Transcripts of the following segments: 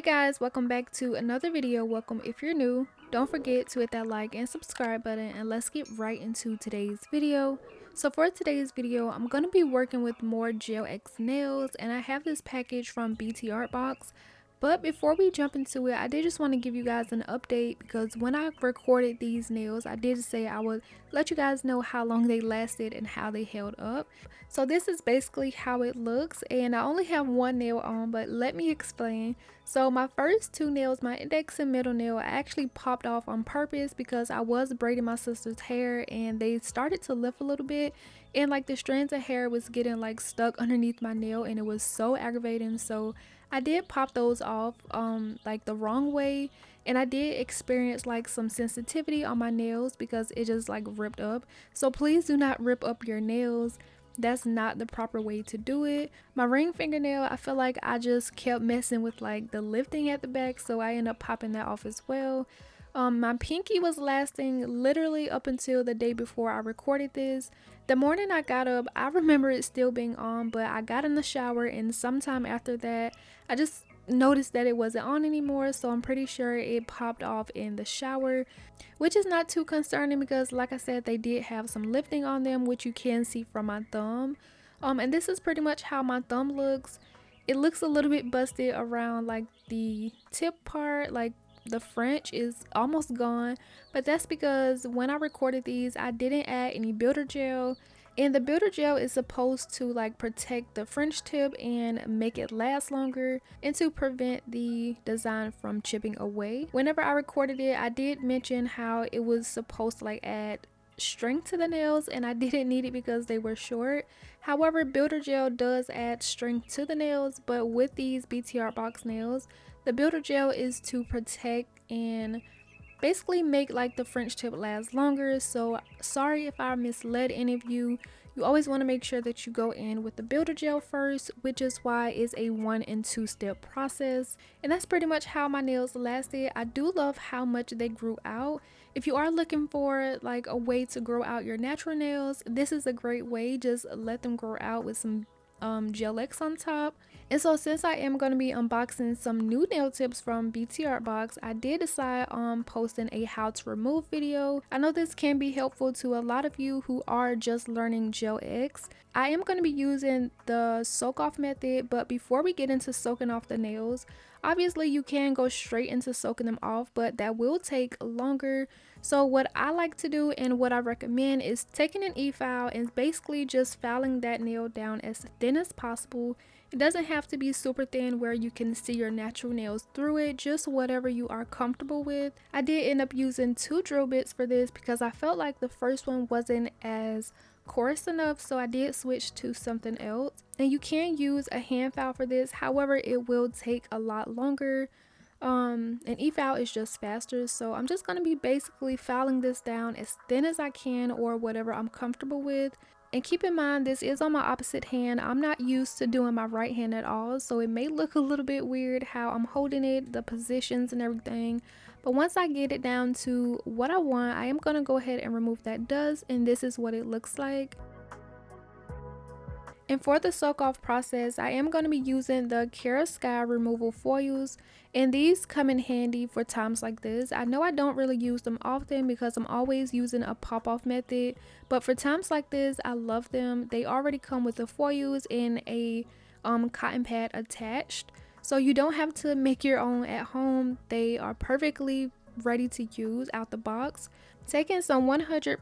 Hey guys, welcome back to another video. Welcome if you're new. Don't forget to hit that like and subscribe button, and let's get right into today's video. So for today's video, I'm going to be working with more Gel X nails, and I have this package from BTArtBox. But before we jump into it, I did just want to give you guys an update because when I recorded these nails, I did say I would let you guys know how long they lasted and how they held up. So this is basically how it looks, and I only have one nail on, but let me explain. So my first two nails, my index and middle nail, I actually popped off on purpose because I was braiding my sister's hair and they started to lift a little bit, and like the strands of hair was getting like stuck underneath my nail and it was so aggravating. So I did pop those off like the wrong way, and I did experience like some sensitivity on my nails because it just like ripped up. So please do not rip up your nails. That's not the proper way to do it. My ring fingernail, I feel like I just kept messing with like the lifting at the back, so I ended up popping that off as well. My pinky was lasting literally up until the day before I recorded this. The morning I got up, I remember it still being on, but I got in the shower and sometime after that I just noticed that it wasn't on anymore, so I'm pretty sure it popped off in the shower, which is not too concerning because like I said, they did have some lifting on them, which you can see from my thumb. And this is pretty much how my thumb looks. It looks a little bit busted around like the tip part, like the French is almost gone, but that's because when I recorded these I didn't add any builder gel, and the builder gel is supposed to like protect the French tip and make it last longer and to prevent the design from chipping away. Whenever I recorded it, I did mention how it was supposed to like add strength to the nails, and I didn't need it because they were short. However, builder gel does add strength to the nails, but with these BTArtBox nails, the builder gel is to protect and basically make like the French tip last longer. So sorry if I misled any of you. You always want to make sure that you go in with the builder gel first, which is why it's a 1 and 2 step process. And that's pretty much how my nails lasted. I do love how much they grew out. If you are looking for like a way to grow out your natural nails, this is a great way. Just let them grow out with some Gel X on top. And so since I am going to be unboxing some new nail tips from BTArtBox, I did decide on posting a how to remove video. I know this can be helpful to a lot of you who are just learning Gel X. I am going to be using the soak off method, but before we get into soaking off the nails, obviously you can go straight into soaking them off, but that will take longer. So what I like to do and what I recommend is taking an e-file and basically just filing that nail down as thin as possible. It doesn't have to be super thin where you can see your natural nails through it, just whatever you are comfortable with. I did end up using 2 drill bits for this because I felt like the first one wasn't as coarse enough, so I did switch to something else. And you can use a hand file for this, however it will take a lot longer. An e-file is just faster, so I'm just going to be basically filing this down as thin as I can or whatever I'm comfortable with. And keep in mind, this is on my opposite hand. I'm not used to doing my right hand at all, so it may look a little bit weird how I'm holding it, the positions and everything. But once I get it down to what I want, I am going to go ahead and remove that dust, and this is what it looks like. And for the soak off process, I am going to be using the Ksky removal foils, and these come in handy for times like this. I know I don't really use them often because I'm always using a pop off method, but for times like this I love them. They already come with the foils and a cotton pad attached, so you don't have to make your own at home. They are perfectly ready to use out the box. Taking some 100%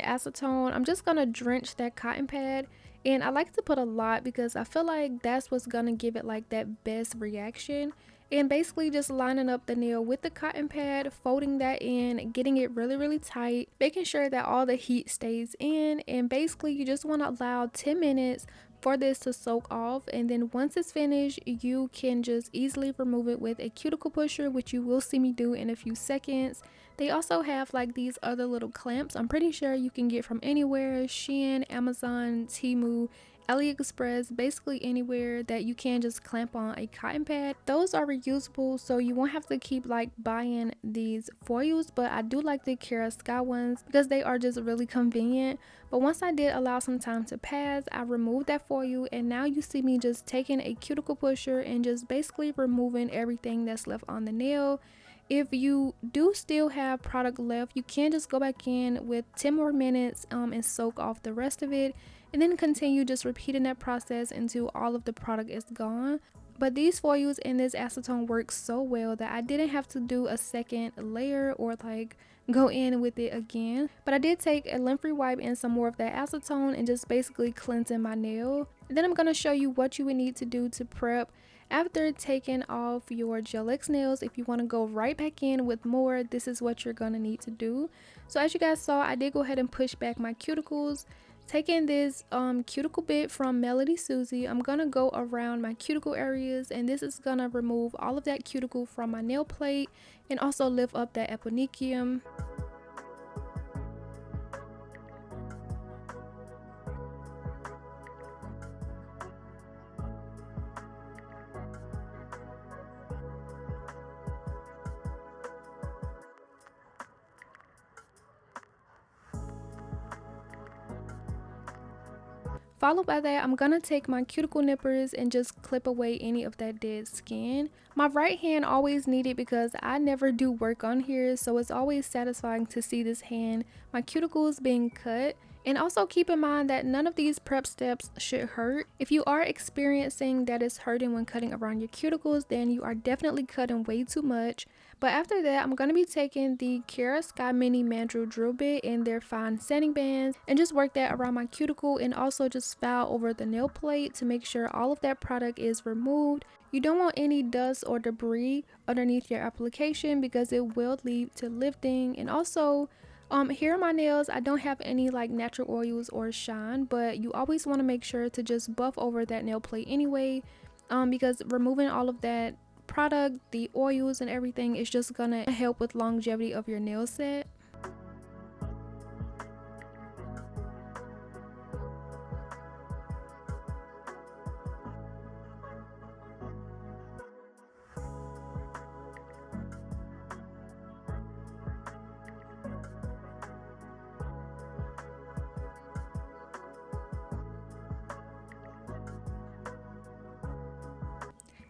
acetone, I'm just gonna drench that cotton pad, and I like to put a lot because I feel like that's what's gonna give it like that best reaction. And basically just lining up the nail with the cotton pad, folding that in, getting it really tight, making sure that all the heat stays in, and basically you just want to allow 10 minutes for this to soak off. And then once it's finished, you can just easily remove it with a cuticle pusher, which you will see me do in a few seconds. They also have like these other little clamps. I'm pretty sure you can get from anywhere: Shein, Amazon, Temu, AliExpress, basically anywhere that you can just clamp on a cotton pad. Those are reusable, so you won't have to keep like buying these foils, but I do like the 𝚙𝚘𝚘𝚍 ones because they are just really convenient. But once I did allow some time to pass, I removed that foil, and now you see me just taking a cuticle pusher and just basically removing everything that's left on the nail. If you do still have product left, you can just go back in with 10 more minutes and soak off the rest of it, and then continue just repeating that process until all of the product is gone. But these foils and this acetone work so well that I didn't have to do a second layer or like go in with it again. But I did take a lint-free wipe and some more of that acetone and just basically cleansing my nail. And then I'm going to show you what you would need to do to prep after taking off your Gel X nails. If you want to go right back in with more, this is what you're going to need to do. So as you guys saw, I did go ahead and push back my cuticles. Taking this cuticle bit from Melody Susie, I'm gonna go around my cuticle areas, and this is gonna remove all of that cuticle from my nail plate and also lift up that eponychium. Followed by that, I'm gonna take my cuticle nippers and just clip away any of that dead skin. My right hand always need it because I never do work on here, so it's always satisfying to see this hand, my cuticles being cut. And also keep in mind that none of these prep steps should hurt. If you are experiencing that it's hurting when cutting around your cuticles, then you are definitely cutting way too much. But after that, I'm going to be taking the Kara Sky Mini Mandrel drill bit in their fine sanding bands and just work that around my cuticle, and also just file over the nail plate to make sure all of that product is removed. You don't want any dust or debris underneath your application because it will lead to lifting. And also here on my nails, I don't have any like natural oils or shine, but you always want to make sure to just buff over that nail plate anyway, because removing all of that product, the oils and everything, is just gonna help with longevity of your nail set.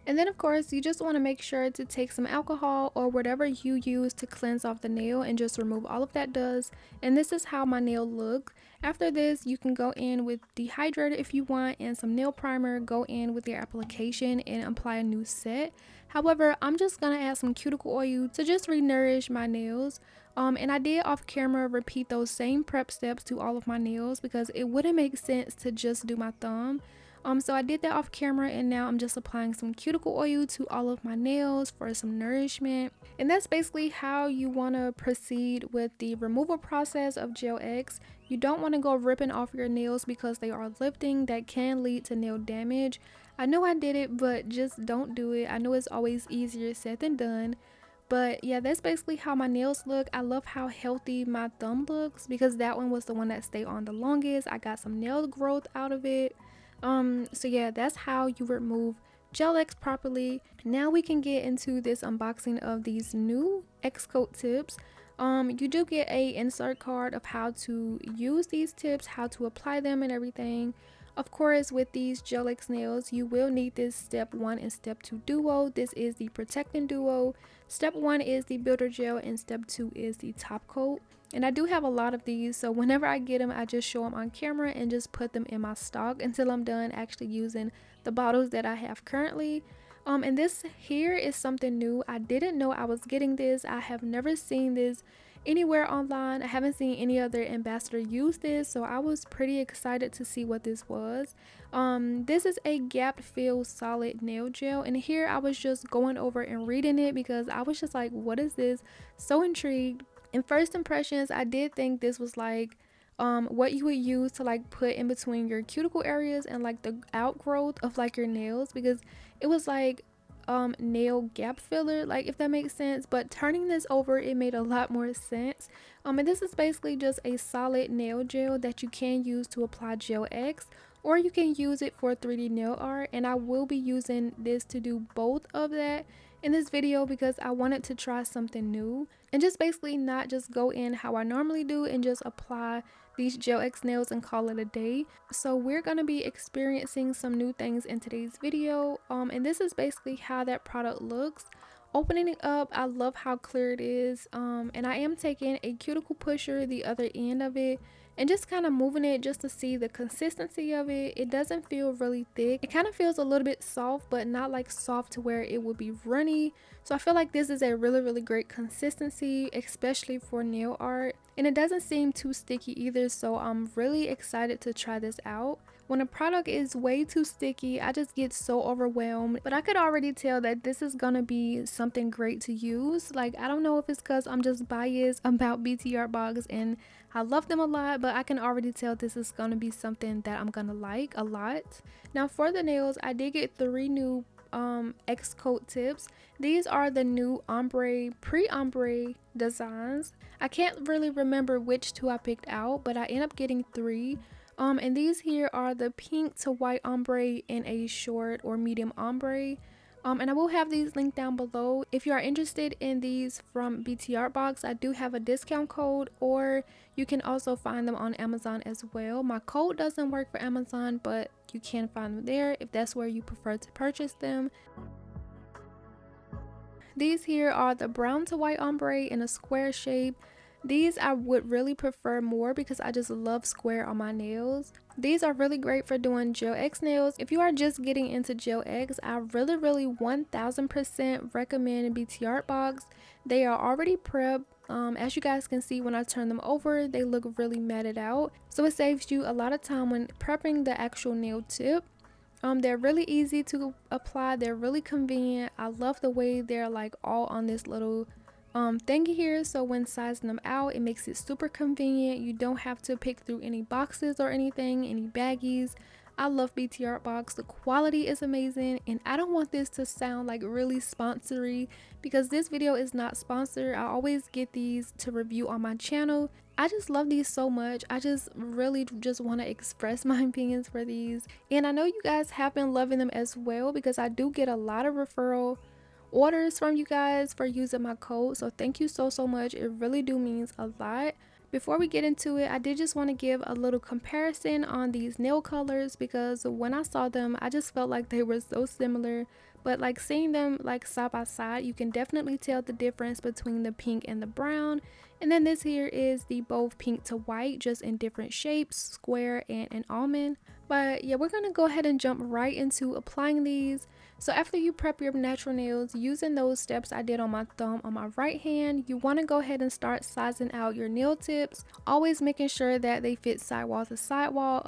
And then of course, you just want to make sure to take some alcohol or whatever you use to cleanse off the nail and just remove all of that dust. And this is how my nail looks. After this, you can go in with dehydrator if you want and some nail primer. Go in with your application and apply a new set. However, I'm just gonna add some cuticle oil to just re-nourish my nails. And I did off camera repeat those same prep steps to all of my nails because it wouldn't make sense to just do my thumb. So I did that off camera, and now I'm just applying some cuticle oil to all of my nails for some nourishment. And that's basically how you want to proceed with the removal process of Gel X. You don't want to go ripping off your nails because they are lifting. That can lead to nail damage. I know I did it, but just don't do it. I know it's always easier said than done. But yeah, that's basically how my nails look. I love how healthy my thumb looks because that one was the one that stayed on the longest. I got some nail growth out of it. So yeah, that's how you remove Gel X properly. Now we can get into this unboxing of these new Xcoat tips. You do get a insert card of how to use these tips, how to apply them and everything. Of course, with these Gel X nails, you will need this step 1 and step 2 duo. This is the protecting duo. Step 1 is the builder gel and step 2 is the top coat. And I do have a lot of these, so whenever I get them, I just show them on camera and just put them in my stock until I'm done actually using the bottles that I have currently. And this here is something new. I didn't know I was getting this. I have never seen this anywhere online. I haven't seen any other ambassador use this, so I was pretty excited to see what this was. This is a gap fill solid nail gel, and here I was just going over and reading it because I was just like, what is this? So intrigued. In first impressions, I did think this was like what you would use to like put in between your cuticle areas and like the outgrowth of like your nails, because it was like nail gap filler, like, if that makes sense. But turning this over, it made a lot more sense. And this is basically just a solid nail gel that you can use to apply Gel X, or you can use it for 3D nail art, and I will be using this to do both of that in this video because I wanted to try something new and just basically not just go in how I normally do and just apply these gel X nails and call it a day. So we're going to be experiencing some new things in today's video, and this is basically how that product looks. Opening it up, I love how clear it is, and I am taking a cuticle pusher, the other end of it, and just kind of moving it just to see the consistency of it. It doesn't feel really thick. It kind of feels a little bit soft, but not like soft to where it would be runny. So I feel like this is a really great consistency, especially for nail art, and it doesn't seem too sticky either, so I'm really excited to try this out. When a product is way too sticky, I just get so overwhelmed, but I could already tell that this is gonna be something great to use. Like, I don't know if it's because I'm just biased about BTArtBox and I love them a lot, but I can already tell this is gonna be something that I'm gonna like a lot. Now for the nails, I did get 3 new X coat tips. These are the new ombre, pre-ombre designs. I can't really remember which 2 I picked out, but I ended up getting 3. And these here are the pink to white ombre in a short or medium ombre. And I will have these linked down below. If you are interested in these from BTArtBox, I do have a discount code, or you can also find them on Amazon as well. My code doesn't work for Amazon, but you can find them there if that's where you prefer to purchase them. These here are the brown to white ombre in a square shape. These I would really prefer more because I just love square on my nails. These are really great for doing gel X nails. If you are just getting into gel X, I really 1000% recommend BTArtBox. They are already prepped. As you guys can see, when I turn them over, they look really matted out. So it saves you a lot of time when prepping the actual nail tip. They're really easy to apply. They're really convenient. I love the way they're like all on this little thingy here, so when sizing them out, it makes it super convenient. You don't have to pick through any boxes or anything, any baggies. I love BTArtBox. The quality is amazing, and I don't want this to sound like really sponsory because this video is not sponsored. I always get these to review on my channel. I just love these so much. I just really just want to express my opinions for these, and I know you guys have been loving them as well because I do get a lot of referral orders from you guys for using my code, so thank you so much. It really do means a lot. Before we get into it, I did just want to give a little comparison on these nail colors because when I saw them, I just felt like they were so similar, but like seeing them like side by side, you can definitely tell the difference between the pink and the brown. And then this here is the both pink to white, just in different shapes, square and an almond. But yeah, we're gonna go ahead and jump right into applying these. So after you prep your natural nails using those steps I did on my thumb on my right hand, you want to go ahead and start sizing out your nail tips, always making sure that they fit sidewall to sidewall.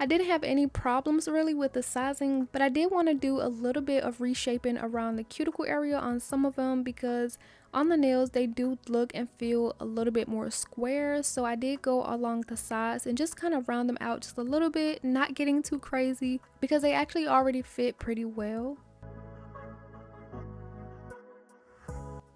I didn't have any problems really with the sizing, but I did want to do a little bit of reshaping around the cuticle area on some of them because on the nails they do look and feel a little bit more square. So I did go along the sides and just kind of round them out just a little bit, not getting too crazy because they actually already fit pretty well.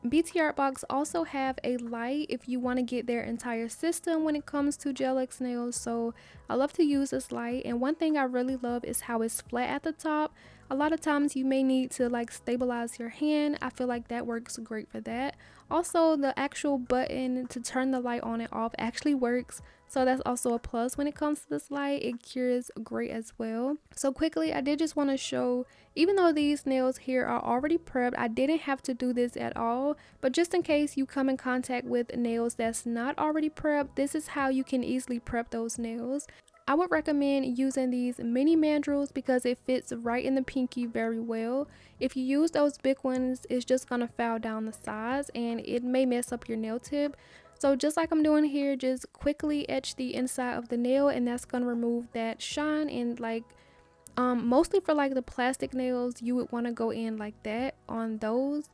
BTArtBox also have a light if you want to get their entire system when it comes to gel X nails, so I love to use this light. And one thing I really love is how it's flat at the top. A lot of times you may need to like stabilize your hand. I feel like that works great for that. Also, the actual button to turn the light on and off actually works, so that's also a plus when it comes to this light. It cures great as well. So quickly, I did just want to show, even though these nails here are already prepped, I didn't have to do this at all, but just in case you come in contact with nails that's not already prepped, this is how you can easily prep those nails. I would recommend using these mini mandrels because it fits right in the pinky very well. If you use those big ones, it's just gonna foul down the sides and it may mess up your nail tip. So just like I'm doing here, just quickly etch the inside of the nail, and that's going to remove that shine. And like mostly for like the plastic nails, you would want to go in like that on those.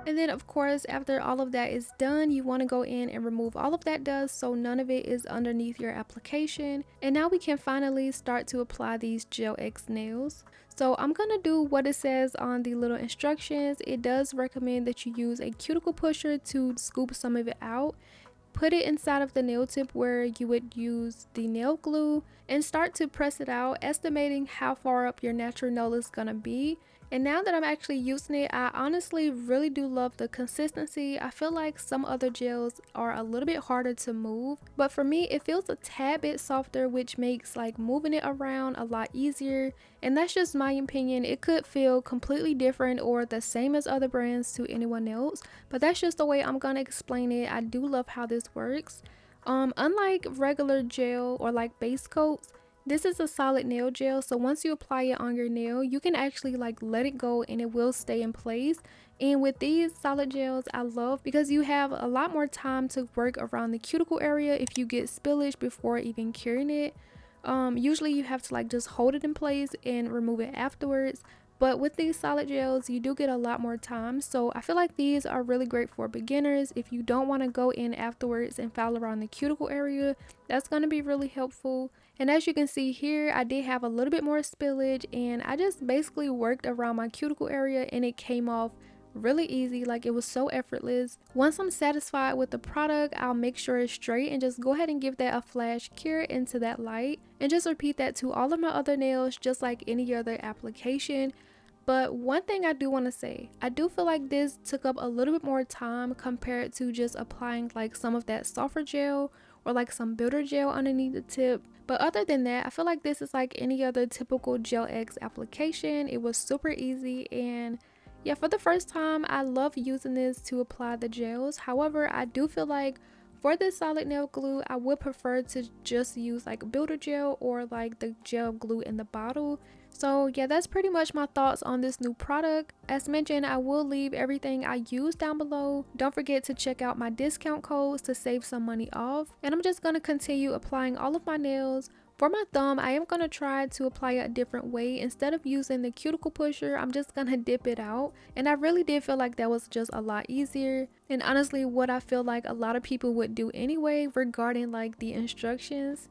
And then of course, after all of that is done, you want to go in and remove all of that dust so none of it is underneath your application. And now we can finally start to apply these Gel X nails. So I'm going to do what it says on the little instructions. It does recommend that you use a cuticle pusher to scoop some of it out. Put it inside of the nail tip where you would use the nail glue and start to press it out, estimating how far up your natural nail is going to be. And now that I'm actually using it, I honestly really do love the consistency. I feel like some other gels are a little bit harder to move, but for me it feels a tad bit softer, which makes like moving it around a lot easier. And that's just my opinion. It could feel completely different or the same as other brands to anyone else, but that's just the way I'm gonna explain it. I do love how this works. Unlike regular gel or like base coats, this is a solid nail gel, so once you apply it on your nail, you can actually like let it go and it will stay in place. And with these solid gels, I love because you have a lot more time to work around the cuticle area if you get spillage before even curing it. Usually you have to like just hold it in place and remove it afterwards. But with these solid gels, you do get a lot more time. So I feel like these are really great for beginners. If you don't want to go in afterwards and file around the cuticle area, that's going to be really helpful. And as you can see here, I did have a little bit more spillage, and I just basically worked around my cuticle area and it came off really easy. Like, it was so effortless. Once I'm satisfied with the product, I'll make sure it's straight and just go ahead and give that a flash cure into that light, and just repeat that to all of my other nails just like any other application. But one thing I do want to say, I do feel like this took up a little bit more time compared to just applying like some of that sulfur gel or like some builder gel underneath the tip. But other than that, I feel like this is like any other typical Gel X application. It was super easy, and yeah, for the first time, I love using this to apply the gels. However, I do feel like for this solid nail glue, I would prefer to just use like builder gel or like the gel glue in the bottle. So yeah, that's pretty much my thoughts on this new product. As mentioned, I will leave everything I use down below. Don't forget to check out my discount codes to save some money off. And I'm just going to continue applying all of my nails. For my thumb, I am going to try to apply it a different way. Instead of using the cuticle pusher, I'm just going to dip it out. And I really did feel like that was just a lot easier. And honestly, what I feel like a lot of people would do anyway regarding like the instructions.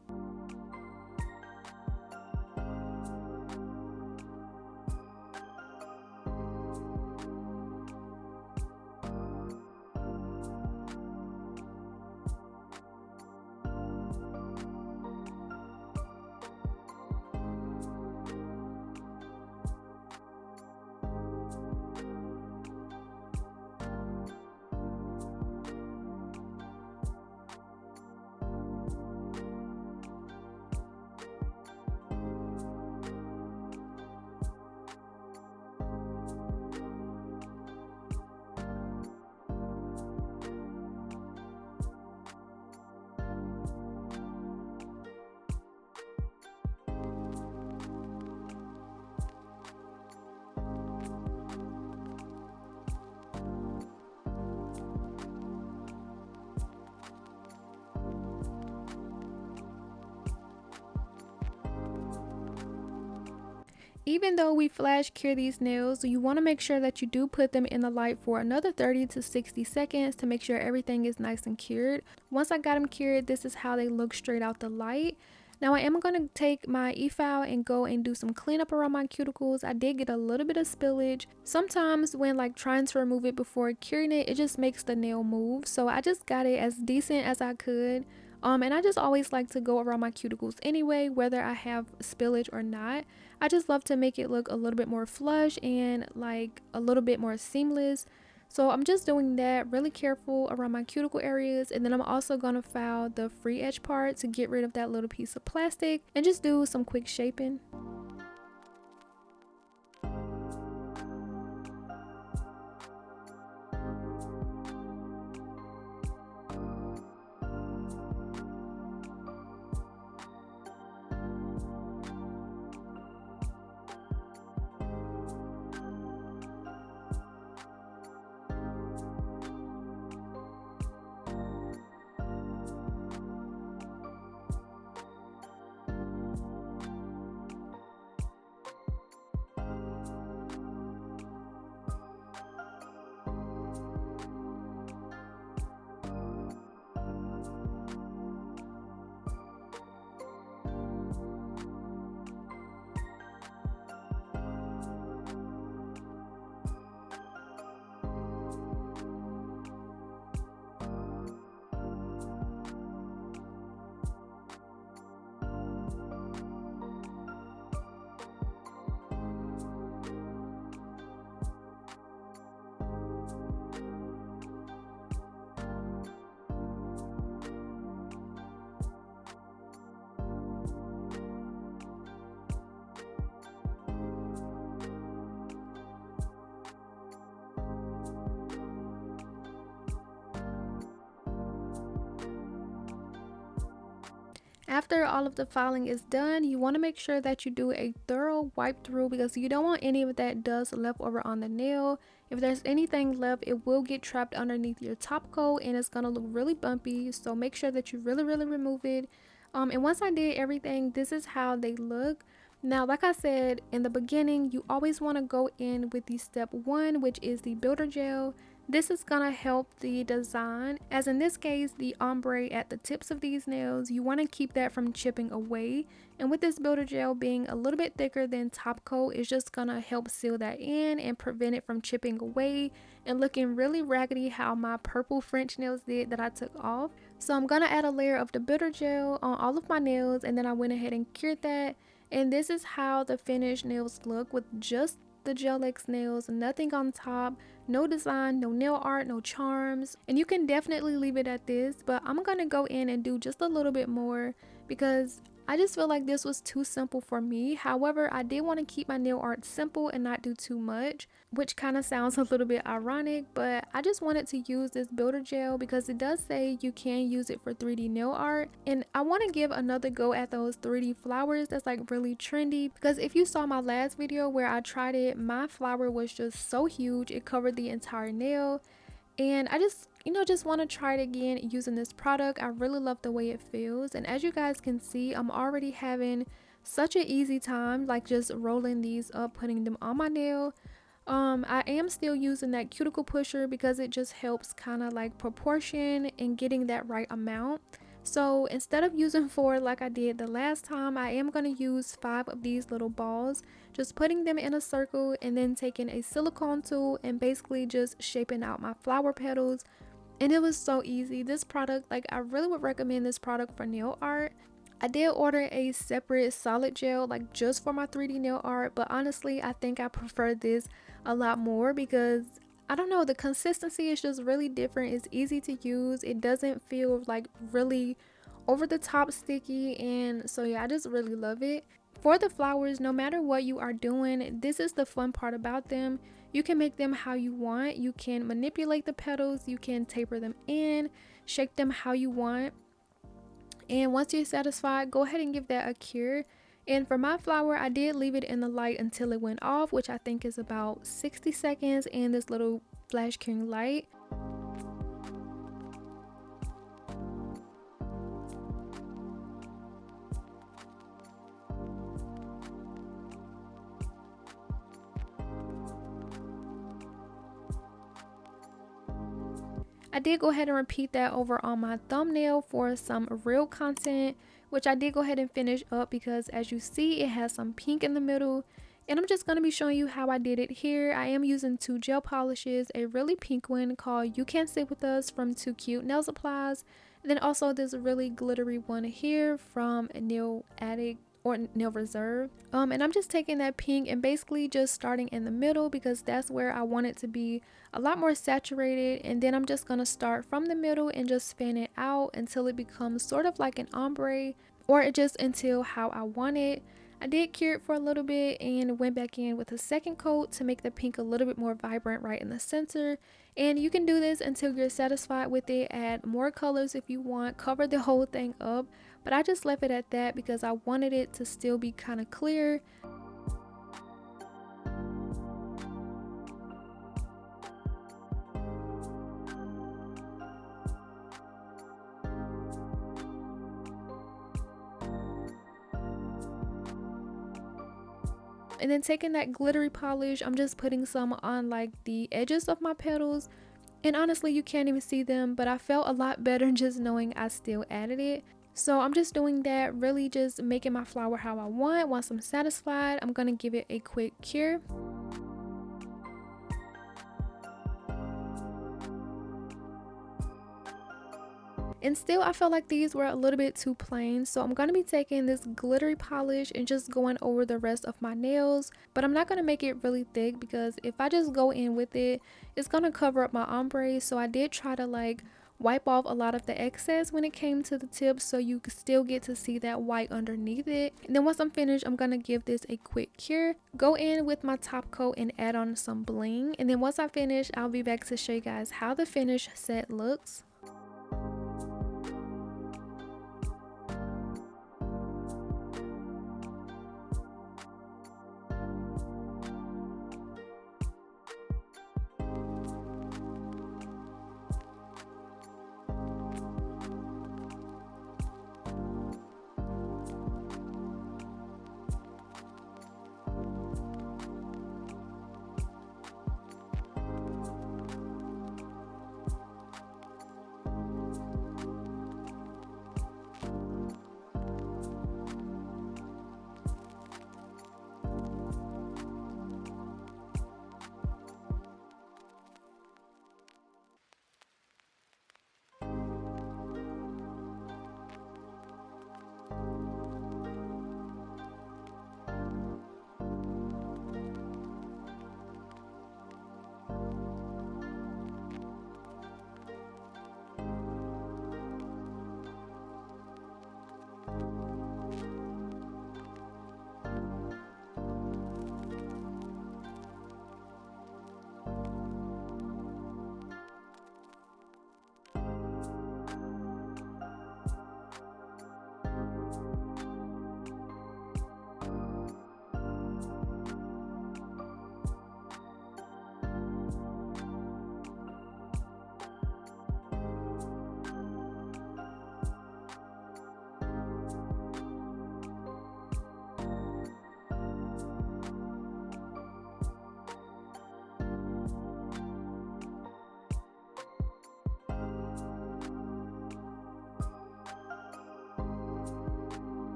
Even though we flash cure these nails, you want to make sure that you do put them in the light for another 30 to 60 seconds to make sure everything is nice and cured. Once I got them cured, this is how they look straight out the light. Now I am going to take my e-file and go and do some cleanup around my cuticles. I did get a little bit of spillage. Sometimes when like trying to remove it before curing it, it just makes the nail move. So I just got it as decent as I could. And I just always like to go around my cuticles anyway, whether I have spillage or not. I just love to make it look a little bit more flush and like a little bit more seamless. So I'm just doing that, really careful around my cuticle areas. And then I'm also going to file the free edge part to get rid of that little piece of plastic and just do some quick shaping. After all of the filing is done, you want to make sure that you do a thorough wipe through because you don't want any of that dust left over on the nail. If there's anything left, it will get trapped underneath your top coat and it's going to look really bumpy. So make sure that you really remove it. And once I did everything, this is how they look. Now, like I said in the beginning, you always want to go in with the step 1, which is the builder gel. This is going to help the design, as in this case, the ombre at the tips of these nails. You want to keep that from chipping away. And with this builder gel being a little bit thicker than top coat, it's just going to help seal that in and prevent it from chipping away and looking really raggedy how my purple French nails did that I took off. So I'm going to add a layer of the builder gel on all of my nails, and then I went ahead and cured that. And this is how the finished nails look with just the Gel X nails, nothing on top, no design, no nail art, no charms. And you can definitely leave it at this, but I'm gonna go in and do just a little bit more because I just feel like this was too simple for me. However, I did want to keep my nail art simple and not do too much, which kind of sounds a little bit ironic, but I just wanted to use this builder gel because it does say you can use it for 3D nail art, and I want to give another go at those 3D flowers that's like really trendy, because if you saw my last video where I tried it, my flower was just so huge, it covered the entire nail. And I just want to try it again using this product. I really love the way it feels, and as you guys can see, I'm already having such an easy time like just rolling these up, putting them on my nail. I am still using that cuticle pusher because it just helps kind of like proportion and getting that right amount. So instead of using 4 like I did the last time, I am going to use 5 of these little balls, just putting them in a circle and then taking a silicone tool and basically just shaping out my flower petals. And it was so easy. This product, like, I really would recommend this product for nail art. I did order a separate solid gel like just for my 3D nail art, but honestly I think I prefer this a lot more because I don't know, the consistency is just really different. It's easy to use. It doesn't feel like really over the top sticky, and so yeah, I just really love it. For the flowers, no matter what you are doing, this is the fun part about them. You can make them how you want. You can manipulate the petals, you can taper them in, shape them how you want. And once you're satisfied, go ahead and give that a cure. And for my flower, I did leave it in the light until it went off, which I think is about 60 seconds, and this little flash curing light. I did go ahead and repeat that over on my thumbnail for some real content, which I did go ahead and finish up because as you see, it has some pink in the middle. And I'm just going to be showing you how I did it here. I am using 2 gel polishes, a really pink one called You Can't Sit With Us from Too Cute Nail Supplies, and then also this really glittery one here from Nail Addict or Nail Reserve. And I'm just taking that pink and basically just starting in the middle because that's where I want it to be a lot more saturated, and then I'm just going to start from the middle and just fan it out until it becomes sort of like an ombre, or just until how I want it. I did cure it for a little bit and went back in with a second coat to make the pink a little bit more vibrant right in the center. And you can do this until you're satisfied with it. Add more colors if you want, cover the whole thing up, but I just left it at that because I wanted it to still be kind of clear. And then taking that glittery polish, I'm just putting some on like the edges of my petals, and honestly you can't even see them, but I felt a lot better just knowing I still added it. So I'm just doing that, really just making my flower how I want. Once I'm satisfied, I'm gonna give it a quick cure. And still I felt like these were a little bit too plain, so I'm going to be taking this glittery polish and just going over the rest of my nails, but I'm not going to make it really thick because if I just go in with it, it's going to cover up my ombre. So I did try to like wipe off a lot of the excess when it came to the tips so you could still get to see that white underneath it. And then once I'm finished, I'm going to give this a quick cure, go in with my top coat and add on some bling, and then once I finish, I'll be back to show you guys how the finished set looks.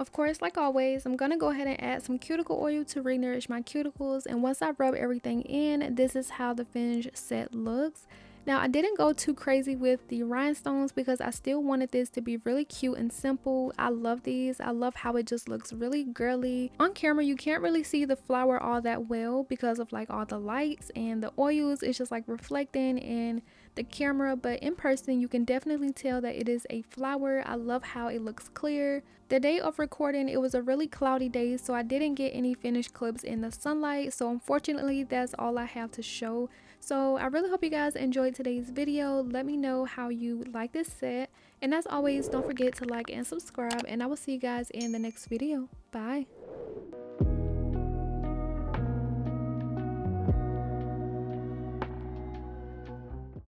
Of course, like always, I'm gonna go ahead and add some cuticle oil to re-nourish my cuticles, and once I rub everything in, this is how the finished set looks. Now, I didn't go too crazy with the rhinestones because I still wanted this to be really cute and simple. I love these. I love how it just looks really girly. On camera, you can't really see the flower all that well because of like all the lights and the oils. It's just like reflecting in the camera, but in person you can definitely tell that it is a flower. I love how it looks clear. The day of recording, it was a really cloudy day, so I didn't get any finished clips in the sunlight, so unfortunately that's all I have to show. So I really hope you guys enjoyed today's video. Let me know how you like this set, and as always, don't forget to like and subscribe, and I will see you guys in the next video. Bye.